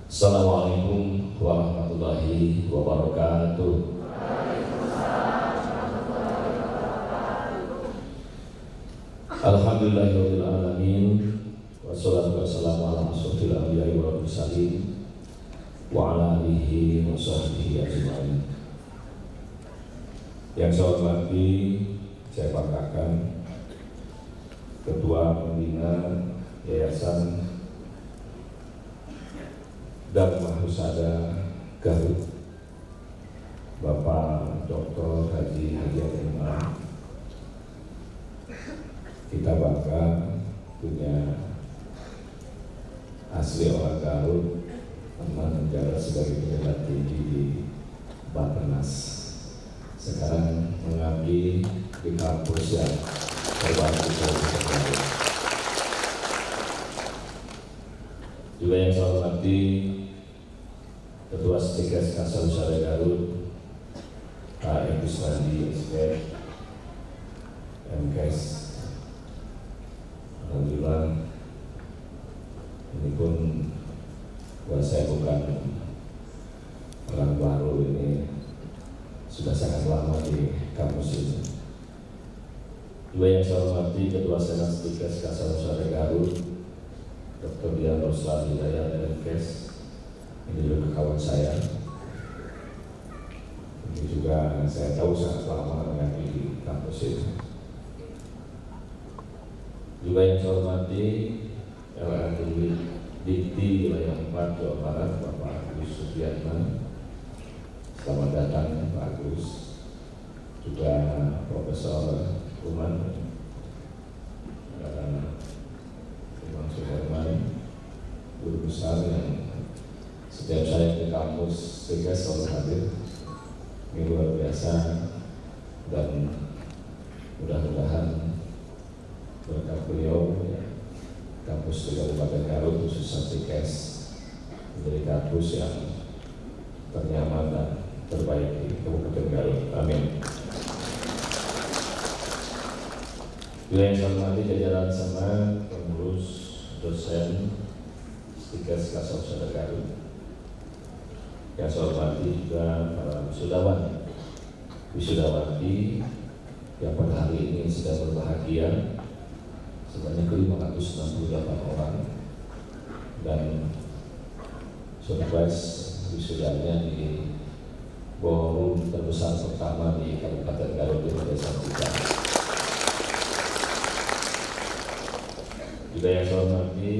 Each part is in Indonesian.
Assalamualaikum warahmatullahi wabarakatuh. Alhamdulillahirabbil alamin wassalatu wassalamu ala asyrofil anbiya'i wal mursalin wa ala alihi wa sahbihi ajmain. Yang saya hormati, saya banggakan Ketua Pembina Yayasan Dharma Husada Garut, Bapak Dr. Haji Imam. Kita bangga punya asli orang Garut, pernah menjabat sebagai pejabat tinggi di Bapenas, sekarang mengabdi di kampus yang terbaik di Garut. Juga yang saya hormati Ketua Sekretaris Kasal Husada Garut, Pak Ibu Sandi SK, MKes. Alhamdulillah, ini pun buat saya bukan orang baru, ini sudah sangat lama di kampus ini. Juga yang saya hormati Ketua Senat Sekretaris Kasal Husada Garut, Dr. Dian Roslan Hidayat MKes. Ini juga kawan saya. Ini juga saya tahu sangat lama mengabdi di kampus ini. Juga yang saya hormati LRT Dikti Wilayah 4 Jawa Barat, Bapak Agus Supriyatna. Selamat datang Pak Agus. Juga Profesor Uman Suherman, guru besar yang setiap saya ke kampus tiga selalu hadir. Ini luar biasa, dan mudah-mudahan berkat beliau ya, kampus di Kabupaten Garut khususnya Tikes menjadi kampus yang ternyaman dan terbaik di Kabupaten Garut. Amin. Juga yang saya hormati jajaran sama pengurus, dosen Tikes Kasal Husada Garut. Yang saya hormati juga para wisudawati yang pada hari ini sedang berbahagia, sebanyak 568 orang, dan surprise wisudanya di ballroom terbesar pertama di Kabupaten Garut di Desa Tiga. Juga yang saya hormati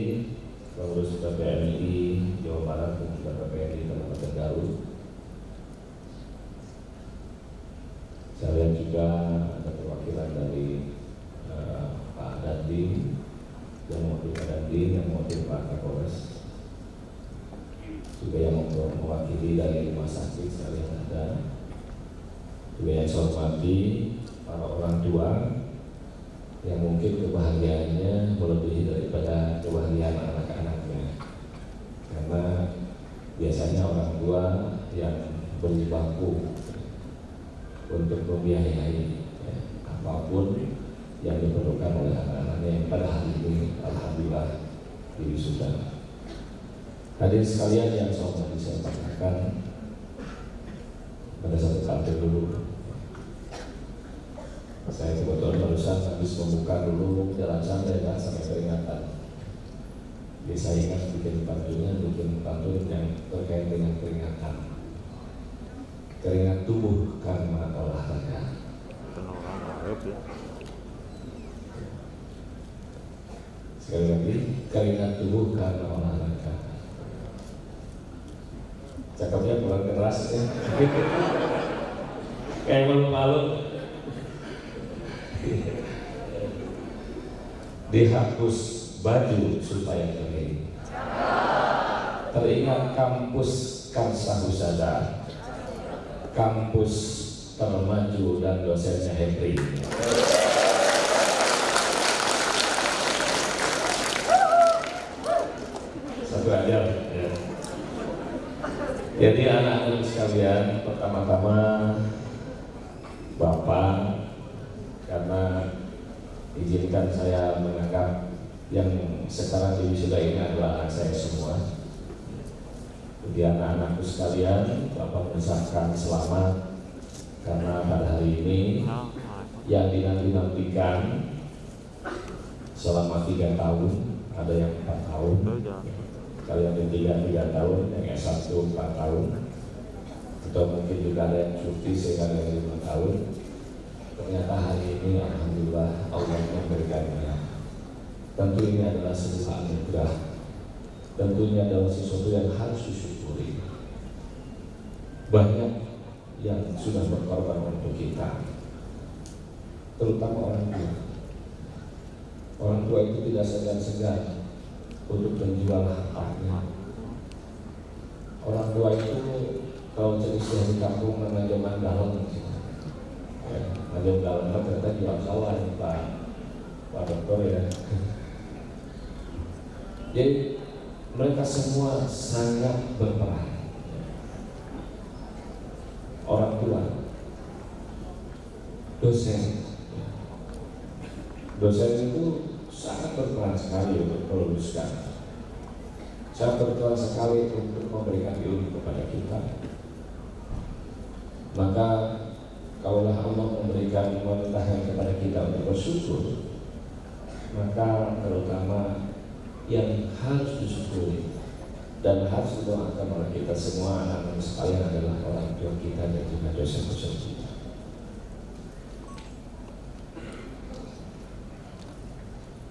pengurus PPNI Jawa Barat dan juga PPNI Kabupaten Garut. Saya lihat juga ada perwakilan dari Pak Dandi, yang mewakili Pak Dandi, yang mewakili Pak Kapolres, juga yang mewakili dari rumah sakit saya lihat ada. Juga yang saya hormati para orang tua yang mungkin kebahagiaannya melebihi daripada kebahagiaan anak-anaknya, karena biasanya orang tua yang berjibaku untuk membiayai ya, apapun yang diperlukan oleh anak-anaknya yang pada hari ini alhamdulillah diwisuda. Hadirin sekalian yang saya hormati, saya katakan pada satu tampil dulu. Saya kebetulan barusan habis membuka dulu jalan santai kan sampai keringatan. Jadi saya ingat bikin pantun yang terkait dengan keringatan. Keringat tubuh karena olahraga. Sekali lagi, keringat tubuh karena olahraga. Cakapnya kurang keras ya. Kayak malu-malu. Dihapus baju supaya kering. Teringat kampus Kamsa Husada, kampus termaju dan dosennya Henry. Satu aja ya. Jadi anak-anak sekalian, pertama-tama Bapak, karena izinkan saya menganggap yang sekarang di wisuda ini adalah anak saya semua. Jadi anak-anakku sekalian, Bapak mengucapkan selamat karena pada hari ini yang dinanti-nantikan selama 3 tahun, ada yang 4 tahun, kalau yang ketiga 3 tahun, yang S1 4 tahun, atau mungkin juga ada yang cuti sehingga ada yang 5 tahun. Ternyata hari ini alhamdulillah Allah memberikannya. Tentu ini adalah sebuah anugerah. Tentu ini adalah sesuatu yang harus disyukuri. Banyak yang sudah berkorban untuk kita, terutama orang tua. Orang tua itu tidak segan-segan untuk menjual hartanya. Orang tua itu kalau jadi di kampung namanya zaman dalam, zaman dalam ternyata jual sawah Pak Dokter ya. Jadi mereka semua sangat berperan. Orang tua, dosen itu sangat berperan sekali untuk meluruskan, sangat berperan sekali untuk memberikan ilmu kepada kita. Maka kalaulah Allah memberikan memerintahkan kepada kita untuk bersyukur, maka terutama yang harus disyukuri dan harus didoakan oleh kita semua anak-anak sekalian adalah orang tua kita dan juga dosen-dosen kita.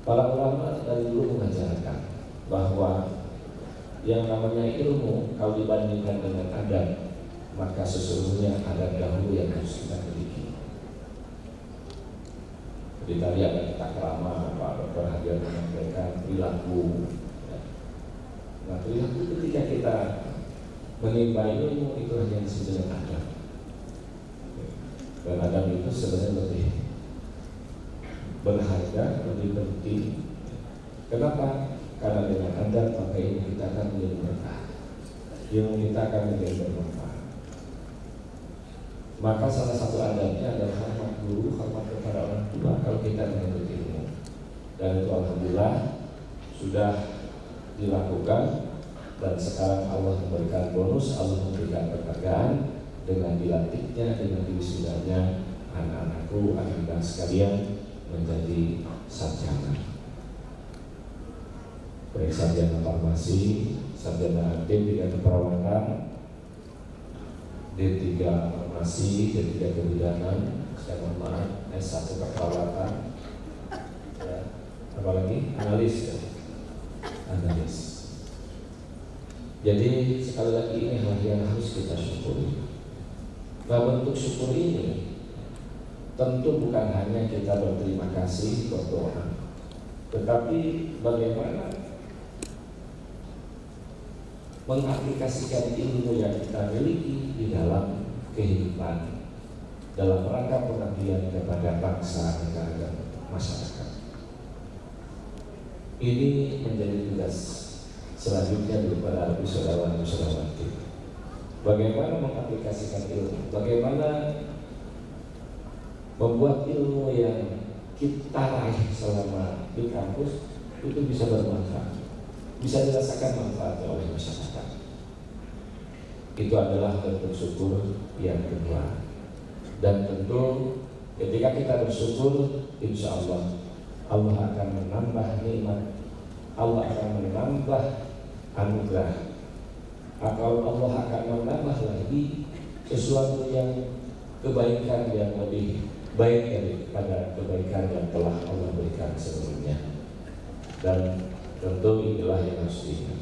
Para ulama dari dulu mengajarkan bahwa yang namanya ilmu kalau dibandingkan dengan adab, maka sesungguhnya adab dahulu yang harus kita miliki. Jadi tadi ada takrama, Pak Dokter Hadir menyampaikan perilaku. Nah, perilaku ketika kita menimba ilmu itu hanya disebut dengan adab. Dan adab itu sebenarnya lebih berharga, lebih penting. Kenapa? Karena dengan adab maka ilmu kita akan menjadi berkah. Ilmu kita akan menjadi bermanfaat. Maka salah satu adabnya adalah hormat guru, hormat kepada orang tua kalau kita menuntut ilmu. Dan itu alhamdulillah sudah dilakukan, dan sekarang Allah memberikan bonus, Allah memberikan penghargaan dengan dilantiknya, dengan diwisudanya anak-anakku, anak-anak sekalian menjadi sarjana. Baik sarjana farmasi, sarjana D3 keperawatan, D3 farmasi, D3 kebidanan, saya mohon maaf, S1 keperawatan, ya, apalagi analis ya. Analis. Jadi sekali lagi ini hal yang harus kita syukuri. Nah, bentuk syukur ini tentu bukan hanya kita berterima kasih, berdoa, tetapi bagaimana mengaplikasikan ilmu yang kita miliki di dalam kehidupan, dalam rangka pengabdian kepada bangsa, negara, dan masyarakat. Ini menjadi tugas selanjutnya daripada wisadawan-wisodawati. Bagaimana mengaplikasikan ilmu, bagaimana membuat ilmu yang kita raih selama di kampus itu bisa bermanfaat, bisa dirasakan manfaatnya oleh masyarakat. Itu adalah bentuk syukur yang kedua. Dan tentu ketika kita bersyukur, insya Allah Allah akan menambah nikmat, Allah akan menambah anugerah, atau Allah akan menambah lagi sesuatu yang kebaikan yang lebih baik daripada kebaikan yang telah Allah berikan sebelumnya. Dan tentu inilah yang harus diingat.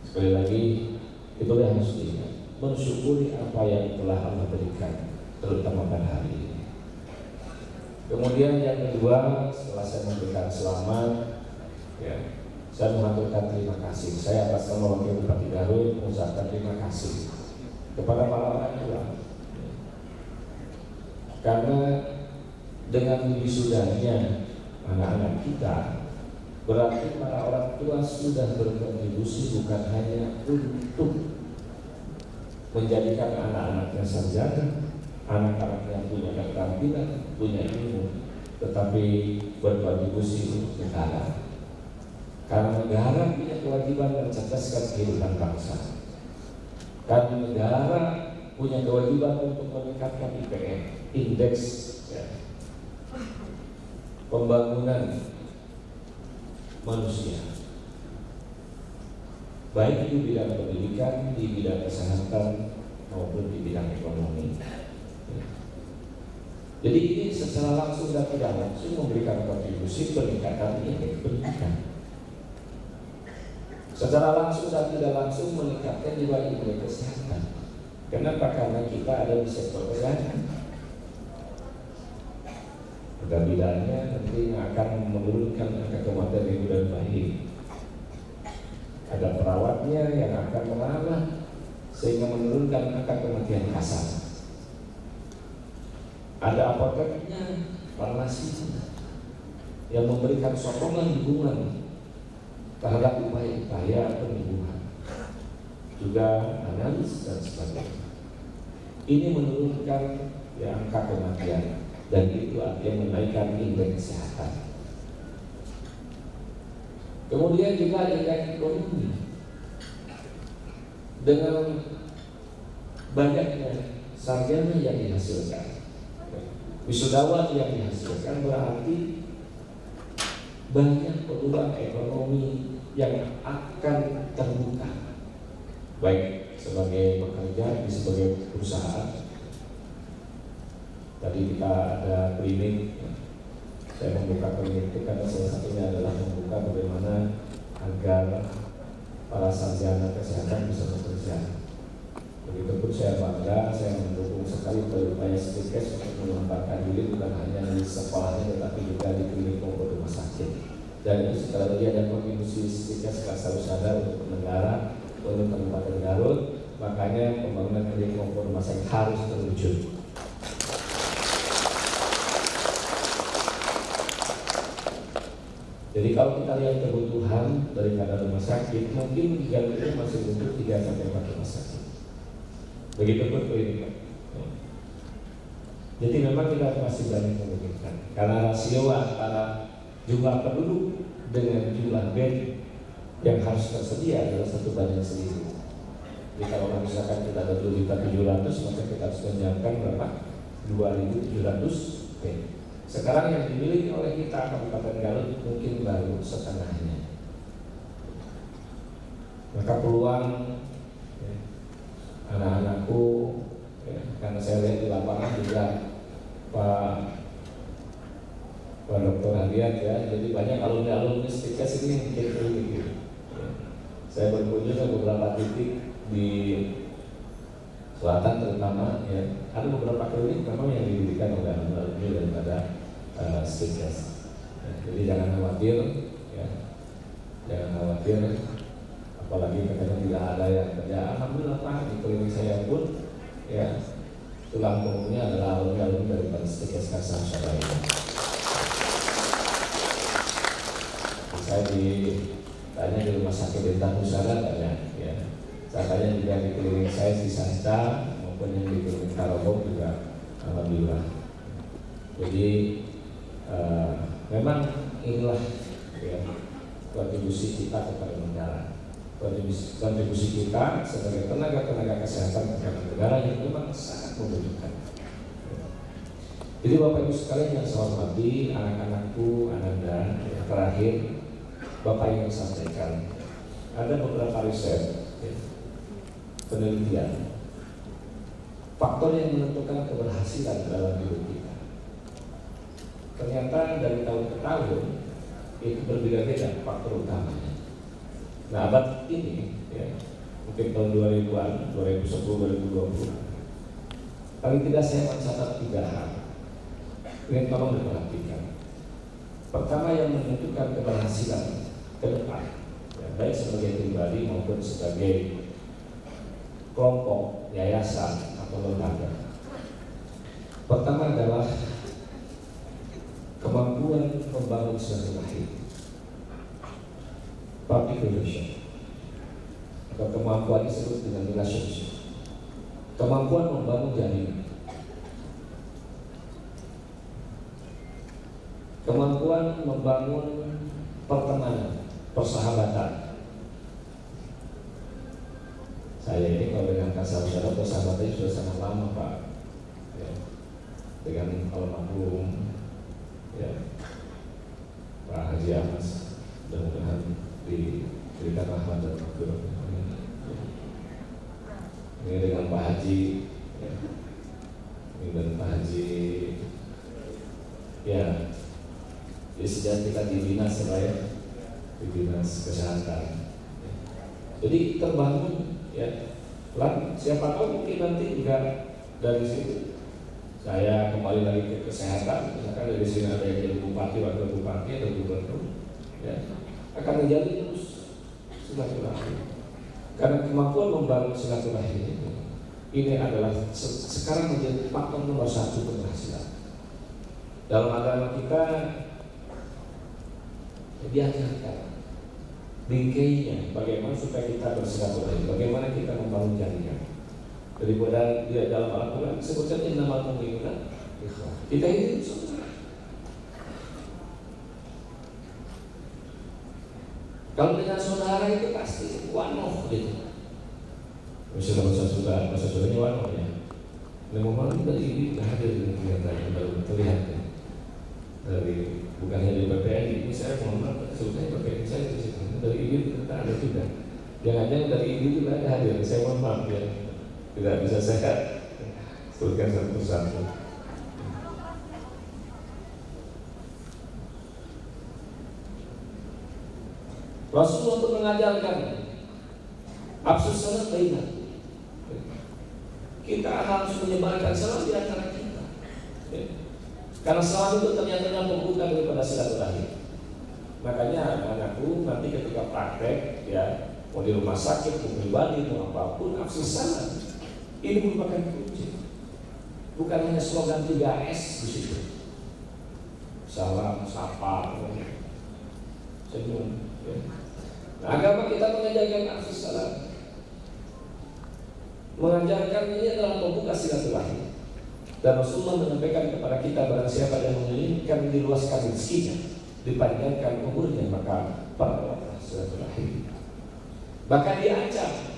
Sekali lagi, itulah yang harus diingat, mensyukuri apa yang telah Allah berikan, terutama pada hari ini. Kemudian yang kedua, setelah saya memberikan selamat, ya, saya mengaturkan terima kasih. Saya atas nama Wakil Bupati Garut mengucapkan terima kasih kepada para orang tua, karena dengan wisudanya anak-anak kita, berarti para orang tua sudah berkontribusi bukan hanya untuk menjadikan anak-anaknya sarjana, anak-anaknya punya keterampilan, punya ilmu, tetapi berkontribusi untuk negara. Karena negara punya kewajiban mencerdaskan kehidupan bangsa. Karena negara punya kewajiban untuk meningkatkan IPM, indeks ya, pembangunan manusia, baik di bidang pendidikan, di bidang kesehatan maupun di bidang ekonomi. Jadi ini secara langsung dan tidak langsung memberikan kontribusi peningkatan indeks pendidikan. Secara langsung dan tidak langsung meningkatkan juga indeks kesehatan. Kenapa? Karena kita ada di sektor kesehatan. Apabila nantinya akan menurunkan angka kematian ibu dan bayi. Ada perawatnya yang akan merawat sehingga menurunkan angka kematian kasar. Ada apoteknya, farmasinya yang memberikan sokongan dukungan terhadap upaya-upaya penyembuhan, juga analis dan sebagainya. Ini menurunkan ya, angka kematian, dan itu artinya menaikkan indeks kesehatan. Kemudian juga indeks ekonomi, dengan banyaknya sarjana yang dihasilkan, wisudawan yang dihasilkan, berarti banyak peluang ekonomi yang akan terbuka, baik sebagai pekerja di sebagai perusahaan. Tadi kita ada klinik, saya membuka klinik itu karena salah satunya adalah membuka bagaimana agar para sarjana kesehatan bisa bekerja. Begitupun saya bangga, saya mendukung sekali upaya Stikes untuk mengembangkan diri bukan hanya di sekolahnya tetapi juga di klinik maupun rumah sakit. Dan itu sekali lagi ada kontribusi Stikes harus sadar untuk negara, untuk Kabupaten Garut. Makanya pembangunan klinik maupun rumah sakit harus terwujud. Jadi kalau kita lihat kebutuhan daripada rumah sakit, mungkin di Garut itu masih butuh 3-4 rumah sakit. Begitupun klinik. Jadi memang kita masih banyak membutuhkan karena rasio antara jumlah penduduk dengan jumlah bed yang harus tersedia adalah 1:1000. Jadi kalau misalkan kita ada 2.700.000, maka kita harus menyiapkan berapa? 2.700 bed. Sekarang yang dimiliki oleh kita Kabupaten Garut mungkin baru setengahnya. Maka peluang anak-anakku ya, karena saya lihat di lapangan juga Pak Dr. Hadiat ya, jadi banyak alumni Stikes ini yang bikin klinik gitu. Ya. Saya berkunjung ke beberapa titik di selatan terutama ya, ada beberapa klinik memang yang didirikan oleh alumni daripada Stikes. Ya, jadi jangan khawatir ya, jangan khawatir. Apalagi katanya tidak ada yang kerja. Alhamdulillah Pak, di klinik saya pun ya tulang punggungnya adalah alumni dari Stikes Kasar Surabaya. Saya ditanya di rumah sakit Intan Nusara tanya ya. Saya tanya juga di klinik saya di Sasta maupun yang di klinik Karobong juga alhamdulillah. Jadi memang inilah ya, kontribusi kita kepada negara. Kontribusi kita sebagai tenaga kesehatan kepada negara yang memang sangat membutuhkan. Jadi Bapak Ibu sekalian yang saya hormati, anak-anakku, ananda, yang terakhir Bapak ingin sampaikan ada beberapa riset, ya, penelitian, faktor yang menentukan keberhasilan dalam hidup kita. Ternyata dari tahun ke tahun itu berbeda-beda faktor utamanya. Nah abad ini ya, mungkin tahun 2000-an, 2010-2020 paling tidak saya mencatat 3 hal. Ini tolong diperhatikan. Pertama yang menentukan keberhasilan ke depan ya, baik sebagai pribadi maupun sebagai kelompok, yayasan atau lembaga. Pertama adalah kemampuan membangun silaturahim, public relation, atau kemampuan disebut dengan relationship, kemampuan membangun jaringan, kemampuan membangun pertemanan, persahabatan. Saya ini kalau dengan karena saudara persahabatannya sudah sangat lama Pak, ya, dengan almarhum ya Pak Haji Amas, mudah-mudahan diberikan rahmat dan maghfirah. Ini dengan Pak Haji, ya, ini dengan Pak Haji, ya, sejak kita di dinas ya, di dinas kesehatan. Jadi terbangun ya, siapa tahu mungkin nanti juga dari situ saya kembali lagi ke kesehatan, misalkan dari sini ada yang jadi bupati, wakil bupati atau gubernur, ya, akan menjadi terus silaturahmi. Karena kemampuan membangun silaturahmi ini adalah sekarang menjadi faktor nomor 1 keberhasilan. Dalam agama kita diajarkan bingkainya bagaimana supaya kita bersilaturahmi, bagaimana kita membangun jaringan. Daripada dia dalam Al-Quran sebutkan innamal mu'minuna ikhwah. Kita ini saudara. Kalau dengan saudara itu pasti wanoh gitu. Misalnya bahasa saudaranya wanoh ya. Ini memang dari ini hadir dengan kelihatannya baru terlihat ya. Dari bukan hanya di PPN ini saya mohon sebutnya PPN saya di situ. Dari ini kita ada juga. Jangan-jangan dari ini juga ada hadir. Saya mohon maaf ya. Tidak bisa saya sebutkan satu-satu. Rasulullah untuk mengajarkan absus salat bainah. Kita harus menyebarkan salam di antara kita. Karena salam itu ternyata pembuka daripada silaturahmi. Makanya anak-anakku nanti ketika praktek ya, mau di rumah sakit, mau pribadi, mau apapun, absus salam ini merupakan kunci. Bukan hanya slogan 3S di situ. Salam, sapa, senyum. Ya. Nah, agama kita mengajarkan absus salam. Mengajarkan ini adalah membuka silaturahmi. Dan Rasulullah menyampaikan kepada kita barang siapa yang menginginkan diluaskan rezekinya, dipanjangkan umurnya, maka perlulah silaturahmi. Bahkan diancam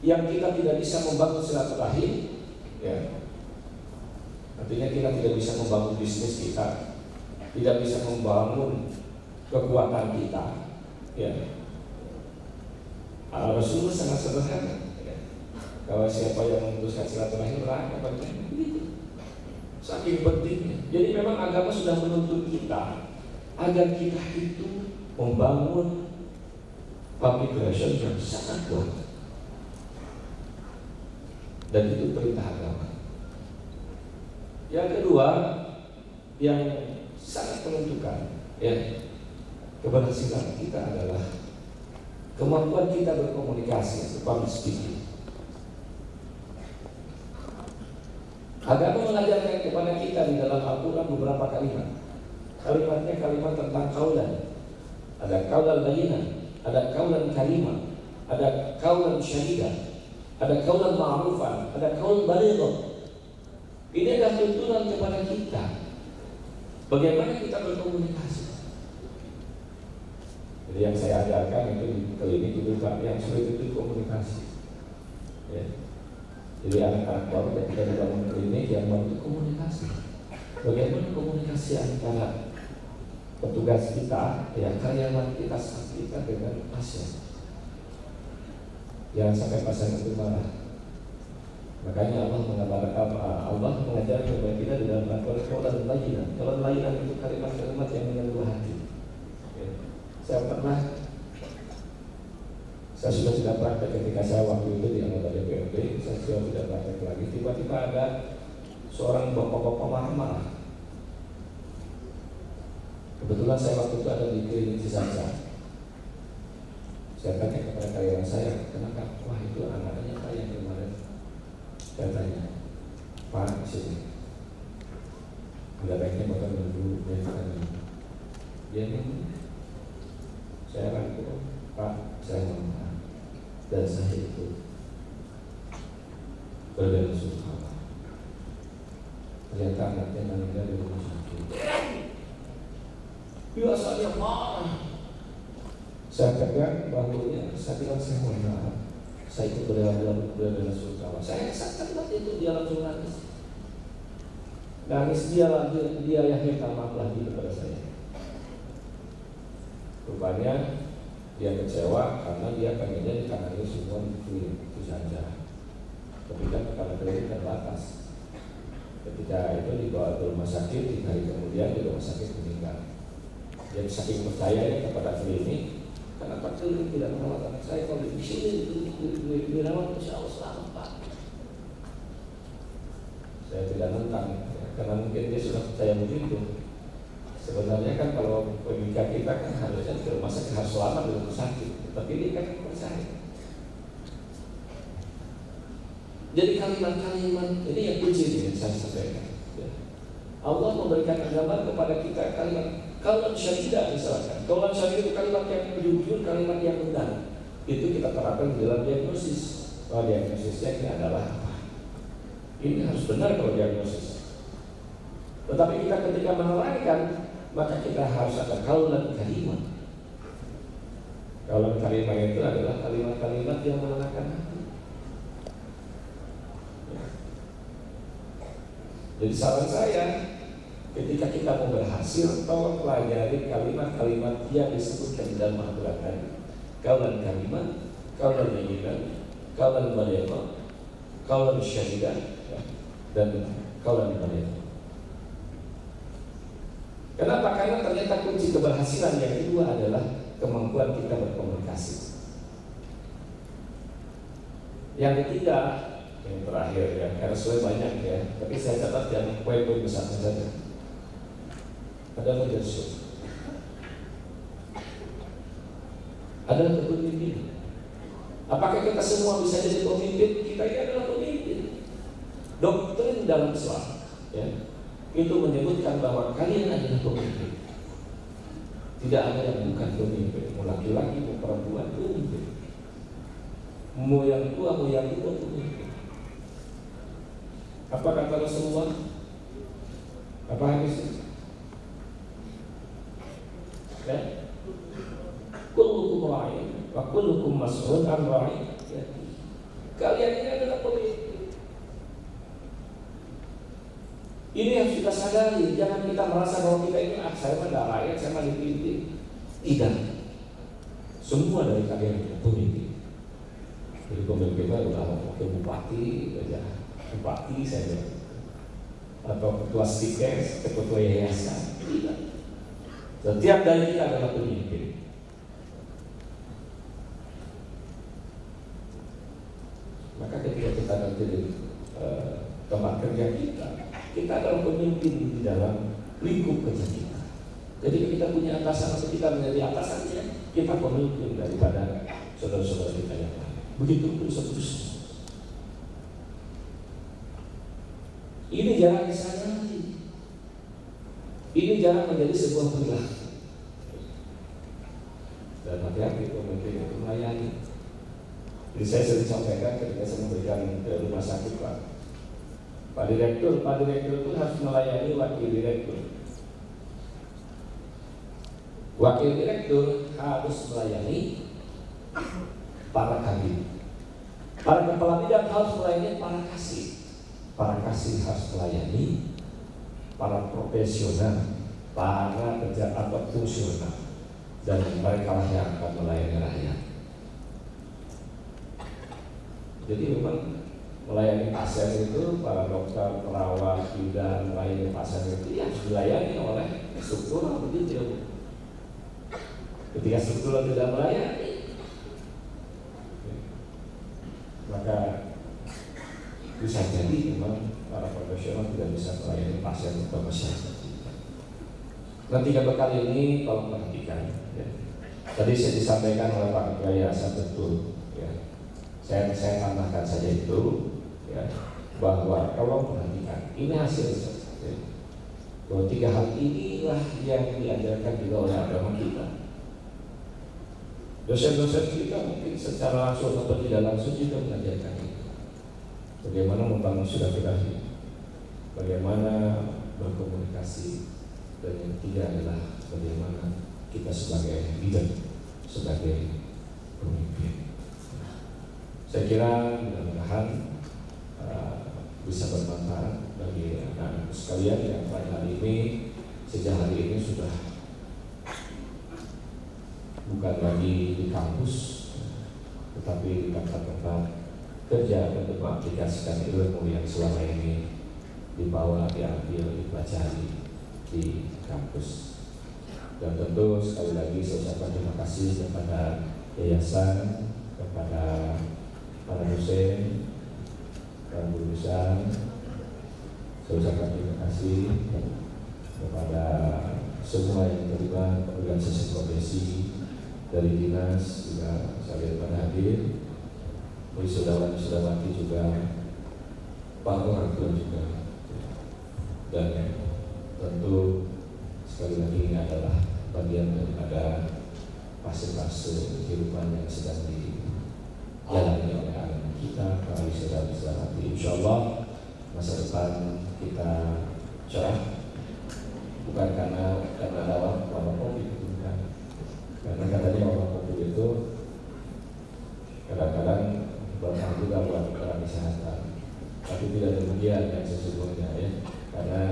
yang kita tidak bisa membangun silaturahmi, ya, artinya kita tidak bisa membangun bisnis kita, tidak bisa membangun kekuatan kita, ya. Rasulullah sangat sederhana. Kalau siapa yang memutuskan silaturahmi neraka bagian begitu. Saking pentingnya. Jadi memang agama sudah menuntut kita agar kita itu membangun public relation yang sangat kuat. Dan itu perintah agama. Yang kedua yang sangat menentukan ya keberhasilan kita adalah kemampuan kita berkomunikasi, public speaking. Agama mengajarkan kepada kita di dalam Al-Quran beberapa kalimat. Kalimatnya kalimat tentang kaulan. Ada kaulan bayyinah, ada kaulan kalimah, ada kaulan syahidah, ada kaulan ma'rufan, ada kaulan baligh. Ini adalah tuntunan kepada kita. Bagaimana kita berkomunikasi. Jadi yang saya ajarkan itu di klinik itu Pak, yang sulit itu komunikasi. Ya. Jadi anak-anak baru ketika dibangun klinik yang baru itu komunikasi. Bagaimana komunikasi antara petugas kita, ya karyawan kita, staff kita dengan pasien. Jangan sampai pasien itu marah. Makanya Allah mengajar kepada kita di dalam Al-Quran kaulan bayyinah. Kaulan bayyinah itu kalimat-kalimat yang menyentuh hati. Ya. Saya sudah tidak praktek ketika saya waktu itu di anggota DPRD, saya sudah tidak praktek lagi. Tiba-tiba ada seorang bapak-bapak marah-marah. Kebetulan saya waktu itu ada di klinik Cisarua. Saya tanya kepada karyawan saya, kenapa? Wah itu anaknya Pak yang kemarin. Saya tanya, Pak sini. Ada baiknya bakal menunggu dia tanya. Dia ini, saya rangkul, Pak saya mau. Dan saya itu berbela sungkawa. Ternyata anaknya meninggal di rumah sakit. Biasanya marah. Saya pegang bahunya, saya bilang saya mohon maaf. Saya ikut bela Sungkawa. Saya rasakan waktu itu dia langsung nangis. Nangis dia yang minta maaf lagi kepada saya. Rupanya dia kecewa karena dia pengennya ditangani semua itu saja. Tapi kan karena kredit terbatas. Ketika itu dibawa ke rumah sakit, 3 hari kemudian di rumah sakit meninggal. Dia saking percayanya kepada klinik, kenapa klinik tidak merawat anak saya? Kalau di sini dirawat, insya Allah selamat Pak. Saya tidak nentang, karena mungkin dia sudah percaya begitu. Sebenarnya kan kalau pemikiran kita kan harusnya ke rumah sakit harus selamat di rumah sakit, tapi dia kan percaya. Jadi kalimat-kalimat ini yang kunci yang saya sampaikan. Allah memberikan agama kepada kita kalimat syahidah misalkan. Kalimat syahidah itu kalimat yang jujur, kalimat yang benar. Itu kita terapkan di dalam diagnosis. Bahwa diagnosisnya ini adalah apa? Ini harus benar kalau diagnosis. Tetapi kita ketika menerangkan, maka kita harus ada kaulan kalimat. Kaulan kalimat itu adalah kalimat-kalimat yang menenangkan hati. Jadi saran saya, ketika kita mau berhasil, tolong pelajari kalimat-kalimat yang disebutkan di dalam Al-Quran. Kaulan kalimat, kaulan yayinan, kaulan baligha, kaulan syahidah, dan kaulan baligha. Kenapa? Karena ternyata kunci keberhasilan yang kedua adalah kemampuan kita berkomunikasi. Yang ketiga, yang terakhir ya, RSW banyak ya, tapi saya catat yang poin-poin besarnya saja. Ada leadership, ada kepemimpinan. Apakah kita semua bisa jadi pemimpin? Kita ini adalah pemimpin. Doktrin dalam Islam ya, itu menyebutkan bahwa kalian adalah pemimpin. Tidak ada yang bukan pemimpin. Mau laki-laki, mau perempuan, pemimpin. Mau yang tua, mau yang muda, pemimpin. Apa kata Rasulullah? Apa hadisnya? Ya? Kullukum ra'in wa kullukum mas'ul an ra'iyati. Kalian ini adalah pemimpin. Ini harus kita sadari. Jangan kita merasa bahwa kita ini saya mah rakyat, saya mah dipimpin. Tidak. Semua dari kalian adalah pemimpin. Jadi pemimpin adalah wakil bupati, bupati saya atau ketua stikes, ketua yayasan. Tidak. Setiap dari kita adalah pemimpin. Maka ketika kita nanti di tempat kerja kita adalah pemimpin di dalam lingkup kerja kita. Jadi kita punya atasan atau kita menjadi atasannya, kita pemimpin daripada saudara-saudara kita yang lain. Begitu pun seterusnya. Ini jarang disadari. Ini jarang menjadi sebuah perilaku. Dan hati-hati pemimpin itu melayani. Jadi saya sering sampaikan ketika saya memberikan ke rumah sakit Pak Direktur itu harus melayani wakil direktur. Wakil direktur harus melayani para kadin. Para kepala bidang harus melayani para kasih. Para kasih harus melayani para profesional, para pejabat atau fungsional, dan mereka lah yang akan melayani rakyat. Jadi memang melayani pasien itu para dokter, perawat, bidan, melayani pasien itu harus dilayani oleh struktural begitu. Ketika struktural tidak melayani, maka bisa jadi memang para profesional tidak bisa melayani pasien atau masyarakat. Nanti kali ini tolong perhatikan ya. Tadi saya disampaikan oleh Pak Ketua Yayasan betul ya. Saya tambahkan saja itu ya, bahwa tolong perhatikan ini hasil ya. Bahwa 3 hal inilah yang diajarkan juga oleh agama kita. Dosen-dosen kita mungkin secara langsung atau tidak langsung juga mengajarkan itu. Bagaimana membangun silaturahmi, bagaimana berkomunikasi, dan yang ketiga adalah bagaimana kita sebagai leader, sebagai pemimpin. Saya kira mudah-mudahan bisa bermanfaat bagi anak-anak sekalian yang pada hari ini, sejak hari ini sudah bukan lagi di kampus, tetapi di tempat-tempat kerja untuk mengaplikasikan ilmu yang selama ini dibawa, diambil, dipelajari di kampus. Dan tentu sekali lagi saya ucapkan terima kasih kepada yayasan, kepada para dosen dan guru besar. Saya ucapkan terima kasih kepada semua yang terlibat organisasi profesi dari dinas juga sekalian pada hadir, wisudawati juga, Pak orang tua juga, dan tentu sekali lagi ini adalah bagian daripada fase-fase kehidupan yang sedang dijalani oleh anak kita, para wisudawati. Insya Allah masa depan kita cerah, bukan karena wabah COVID, bukan. Karena katanya wabah COVID itu kadang-kadang berkah juga buat orang kesehatan, tapi tidak demikian yang sesungguhnya ya, karena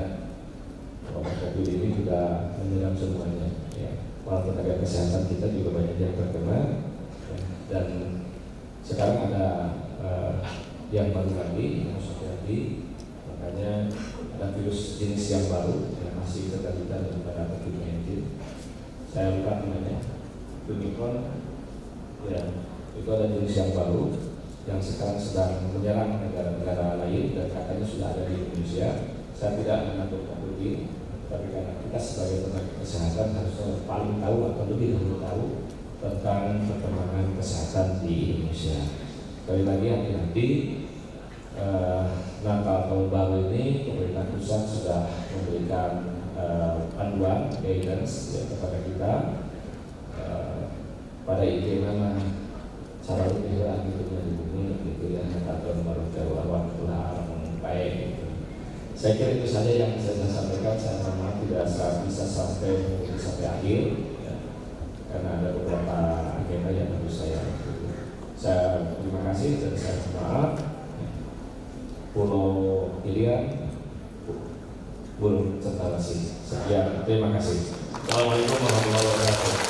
wabah COVID ini juga menyerang semuanya ya. Para tenaga kesehatan kita juga banyak yang terkena ya. Dan sekarang ada yang baru lagi, yang lagi, makanya ada virus jenis yang baru yang masih terkaitan daripada COVID-19. Saya lupa namanya, Omicron ya. Itu ada jenis yang baru yang sekarang sedang menyerang negara-negara lain dan katanya sudah ada di Indonesia. Saya tidak menakut-nakuti, tapi karena kita sebagai tenaga kesehatan harusnya paling tahu atau lebih dahulu tahu tentang perkembangan kesehatan di Indonesia. Sekali lagi hati-hati, Natal tahun baru ini pemerintah pusat sudah memberikan panduan guidance ya, kepada kita pada ide mana cara lebih gitu di bumi gitu ya, Natal tahun baru warahmatullahi baik gitu. Saya kira itu saja yang saya sampaikan. Saya mohon maaf tidak bisa sampai akhir ya, karena ada beberapa agenda yang harus saya terima kasih dan saya maaf. Pulau Ilian, Burung Cendrawasih. Sekian, terima kasih. Assalamualaikum warahmatullahi wabarakatuh.